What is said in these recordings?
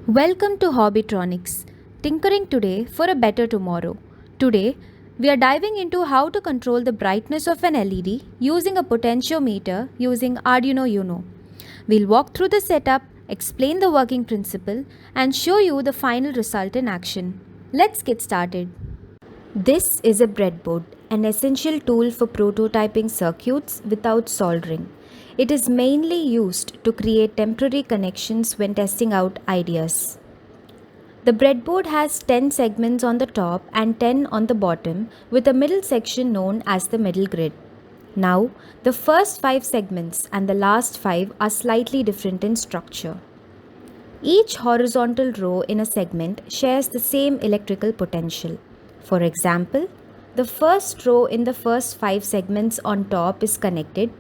Welcome to Hobbytronics, tinkering today for a better tomorrow. Today, we are diving into how to control the brightness of an LED using a potentiometer using Arduino Uno. We'll walk through the setup, explain the working principle, and show you the final result in action. Let's get started. This is a breadboard, an essential tool for prototyping circuits without soldering. It is mainly used to create temporary connections when testing out ideas. The breadboard has 10 segments on the top and 10 on the bottom, with a middle section known as the middle grid. Now, the first 5 segments and the last 5 are slightly different in structure. Each horizontal row in a segment shares the same electrical potential. For example, the first row in the first 5 segments on top is connected,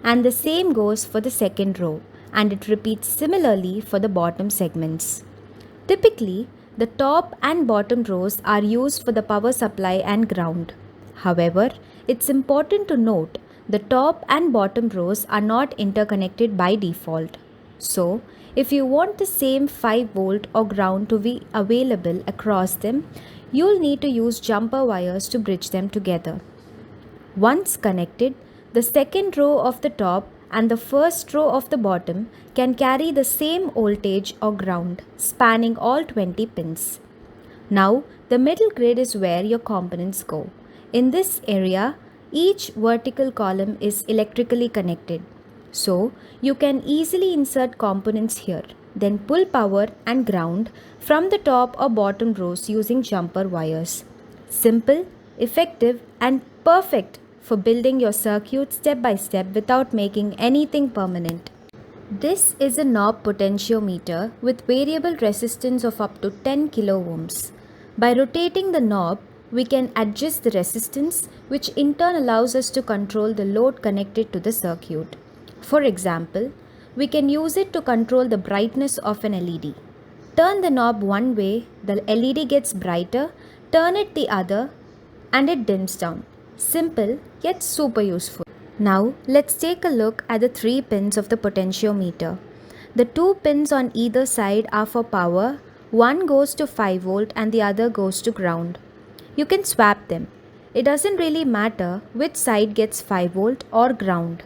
and the same goes for the second row, and it repeats similarly for the bottom segments. Typically, the top and bottom rows are used for the power supply and ground. However, it's important to note the top and bottom rows are not interconnected by default. So, if you want the same 5 volt or ground to be available across them, you'll need to use jumper wires to bridge them together. Once connected, the second row of the top and the first row of the bottom can carry the same voltage or ground, spanning all 20 pins. Now, the middle grid is where your components go. In this area, each vertical column is electrically connected. So, you can easily insert components here, then pull power and ground from the top or bottom rows using jumper wires. Simple, effective, and perfect for building your circuit step by step without making anything permanent. This is a knob potentiometer with variable resistance of up to 10 kilo ohms. By rotating the knob, we can adjust the resistance, which in turn allows us to control the load connected to the circuit. For example, we can use it to control the brightness of an LED. Turn the knob one way, the LED gets brighter, turn it the other, and it dims down. Simple yet super useful. Now let's take a look at the 3 pins of the potentiometer. The 2 pins on either side are for power, one goes to 5 volt and the other goes to ground. You can swap them. It doesn't really matter which side gets 5 volt or ground.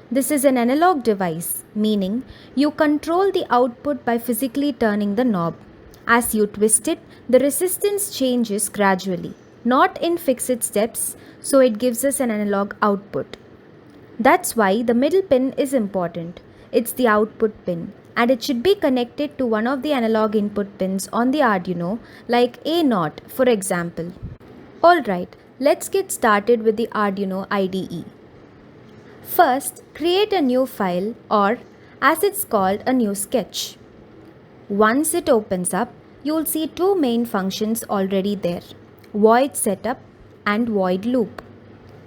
This is an analog device, meaning you control the output by physically turning the knob. As you twist it, the resistance changes gradually, not in fixed steps, so it gives us an analog output. That's why the middle pin is important. It's the output pin, and it should be connected to one of the analog input pins on the Arduino, like A0 for example. Alright, let's get started with the Arduino IDE. First, create a new file, or as it's called, a new sketch. Once it opens up, you'll see 2 main functions already there: void setup and void loop.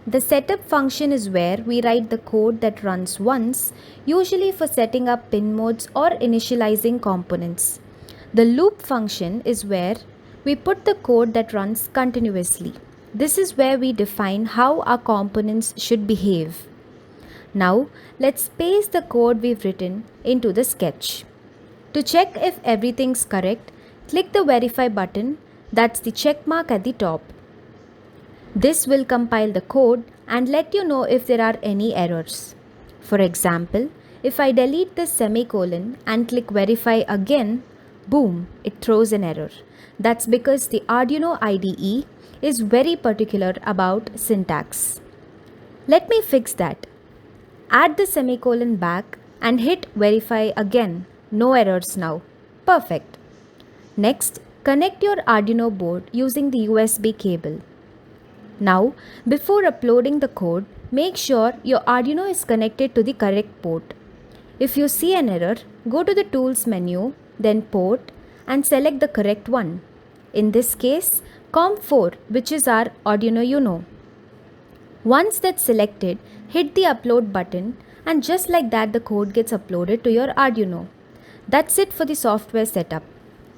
The setup function is where we write the code that runs once, usually for setting up pin modes or initializing components. The loop function is where we put the code that runs continuously. This is where we define how our components should behave. Now, let's paste the code we've written into the sketch. To check if everything's correct, click the verify button, that's the check mark at the top. This will compile the code and let you know if there are any errors. For example, if I delete the semicolon and click verify again, boom, it throws an error. That's because the Arduino IDE is very particular about syntax. Let me fix that. Add the semicolon back and hit verify again. No errors now. Perfect. Next, connect your Arduino board using the USB cable. Now, before uploading the code, make sure your Arduino is connected to the correct port. If you see an error, go to the Tools menu, then Port, and select the correct one. In this case, COM4, which is our Arduino Uno. Once that's selected, hit the upload button, and just like that the code gets uploaded to your Arduino. That's it for the software setup.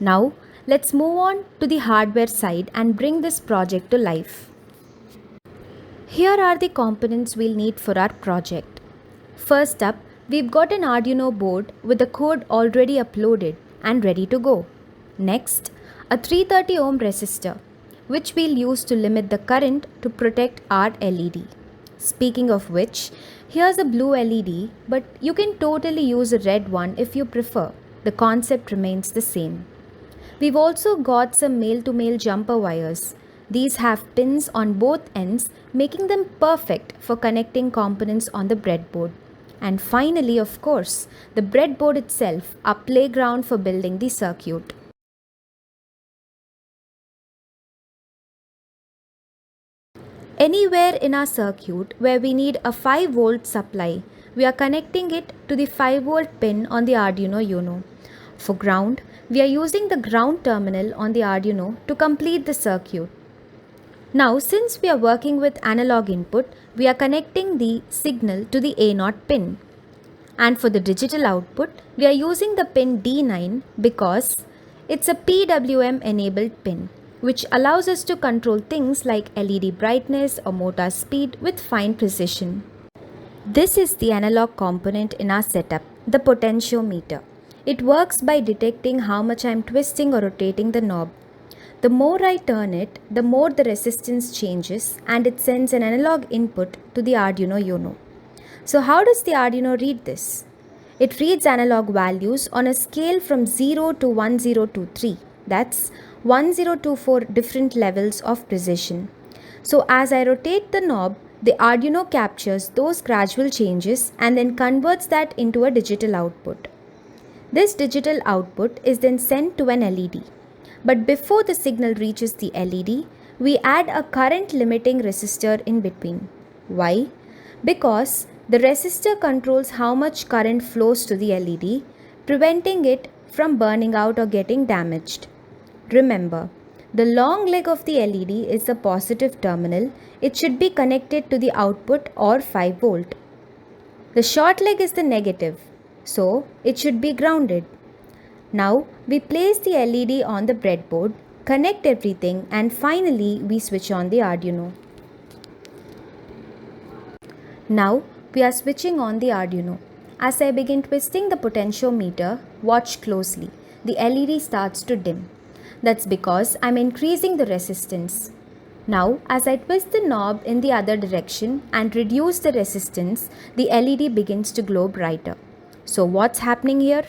Now, let's move on to the hardware side and bring this project to life. Here are the components we'll need for our project. First up, we've got an Arduino board with the code already uploaded and ready to go. Next, a 330 ohm resistor, which we'll use to limit the current to protect our LED. Speaking of which, here's a blue LED, but you can totally use a red one if you prefer. The concept remains the same. We've also got some male-to-male jumper wires. These have pins on both ends, making them perfect for connecting components on the breadboard. And finally, of course, the breadboard itself, a playground for building the circuit. Anywhere in our circuit where we need a 5 volt supply, we are connecting it to the 5 volt pin on the Arduino Uno. For ground, we are using the ground terminal on the Arduino to complete the circuit. Now, since we are working with analog input, we are connecting the signal to the A0 pin. And for the digital output, we are using the pin D9 because it's a PWM enabled pin, which allows us to control things like LED brightness or motor speed with fine precision. This is the analog component in our setup, the potentiometer. It works by detecting how much I am twisting or rotating the knob. The more I turn it, the more the resistance changes and it sends an analog input to the Arduino Uno. So how does the Arduino read this? It reads analog values on a scale from 0 to 1023. That's 1024 different levels of precision. So as I rotate the knob, the Arduino captures those gradual changes and then converts that into a digital output. This digital output is then sent to an LED. But before the signal reaches the LED, we add a current limiting resistor in between. Why? Because the resistor controls how much current flows to the LED, preventing it from burning out or getting damaged. Remember, the long leg of the LED is the positive terminal. It should be connected to the output or 5 volt. The short leg is the negative, so it should be grounded. Now we place the LED on the breadboard, connect everything, and finally we switch on the Arduino. Now we are switching on the Arduino. As I begin twisting the potentiometer, watch closely. The LED starts to dim. That's because I'm increasing the resistance. Now, as I twist the knob in the other direction and reduce the resistance, the LED begins to glow brighter. So what's happening here?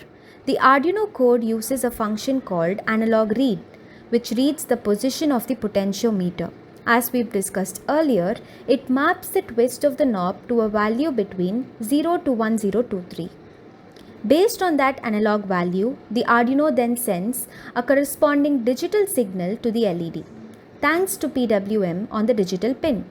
The Arduino code uses a function called analog read, which reads the position of the potentiometer. As we've discussed earlier, it maps the twist of the knob to a value between 0 to 1023. Based on that analog value, the Arduino then sends a corresponding digital signal to the LED, thanks to PWM on the digital pin.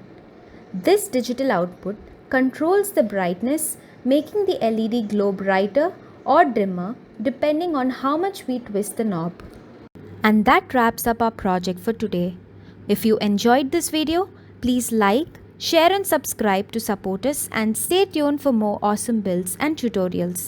This digital output controls the brightness, making the LED glow brighter or dimmer depending on how much we twist the knob. And that wraps up our project for today. If you enjoyed this video, please like, share and subscribe to support us and stay tuned for more awesome builds and tutorials.